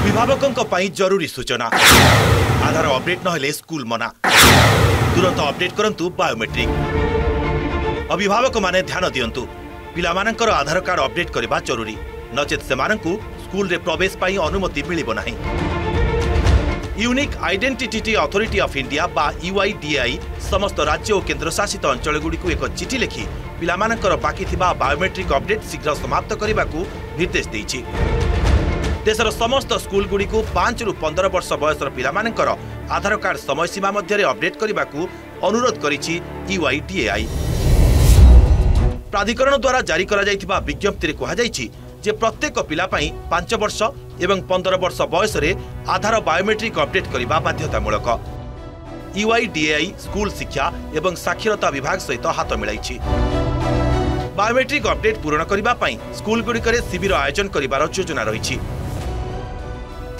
अभिभावकों पाई जरूरी सूचना आधार अपडेट नहेले स्कूल मना तुरंत अपडेट करंतु बायोमेट्रिक। अभिभावक माने ध्यान दियंतु पिलामानंकर आधार कार्ड अपडेट करबा जरूरी नचेत सेमानंकु स्कूल रे प्रवेश पाई अनुमति मिलिबो नाही। Unique identity authority of India बा UIDAI समस्त राज्य और केंद्र शासित अंचल गुड़िक एक चिठी लिखि पिलामानंकर बाकी थिबा बायोमेट्रिक अपडेट शीघ्र समाप्त करने निर्देश देइछि। देशर समस्त स्कूल गुड़िक 5 रु 15 वर्ष बयसर पिलामानंकर आधार कार्ड समय सीमा मध्य अपडेट करने अनुरोध करिछि UIDAI। प्राधिकरण द्वारा जारी करा जायतिबा विज्ञप्ति रे कहा जायछि जे प्रत्येक पिला पई 5 वर्ष एवं 15 वर्ष बयस रे आधार बायोमेट्रिक अपडेट करबा बाध्यतामूलक। UIDAI स्कूल शिक्षा एवं साक्षरता विभाग सहित हाथ मिलाइछि। बायोमेट्रिक अपडेट पूर्ण करबा पई स्कूल गुड़िकरे शिविर आयोजन करिबार योजना रहिछि।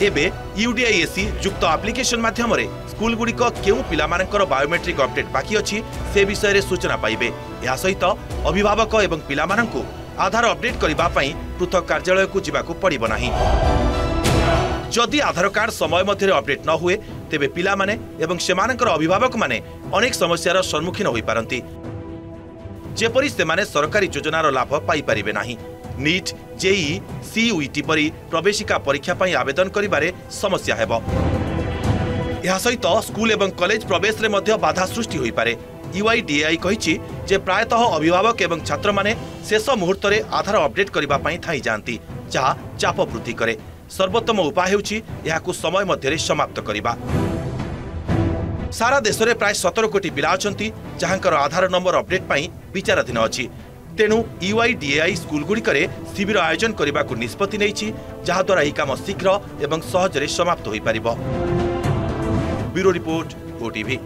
एबे UDISC युक्त एप्लिकेशन माध्यम रे स्कूल गुड़िक केउ पिलामानंकर बायोमेट्रिक अपडेट बाकी अछि से विषय रे सूचना पाइबे। या सहित अभिभावक एवं पिलामानंकु आधार अपडेट करबा पई पृथक कार्यालय को जिबाकू पड़िबो नाही। जदि आधार कार्ड समय मध्य अपडेट न हुए तेबे पिला माने एवं सेमानंकर अभिभावक माने अनेक समस्यार सम्मुखीन होई पारंती। जेपरि सेमाने सरकारी योजनार लाभ पाई परिबे नाही। नीट JEE CUET परी प्रवेशिका परीक्षा पई आवेदन करिबारे समस्या हेबो। या सहित स्कूल एवं कॉलेज प्रवेश रे मध्य बाधा सृष्टि होई पारे। UIDAI कहिछि जे प्रायतः अभिभावक एवं छात्र माने शेष मुहूर्त रे आधार अपडेट करबा पई थाई जानती जहा चाप वृद्धि करे। सर्वोत्तम उपाय हेउछि याकू समय मध्य रे समाप्त करिबा। सारा देश रे प्राय 17 कोटी पिला अछंती जहांकर आधार नंबर अपडेट पई विचाराधीन अछि। तेणु UIDAI स्कूल गुड़िकरे शिविर आयोजन करने को निष्पत्ति नेइछि जहा द्वारा यह काम शीघ्र एवं सहजरे समाप्त होई परिबो। Bureau report OTV।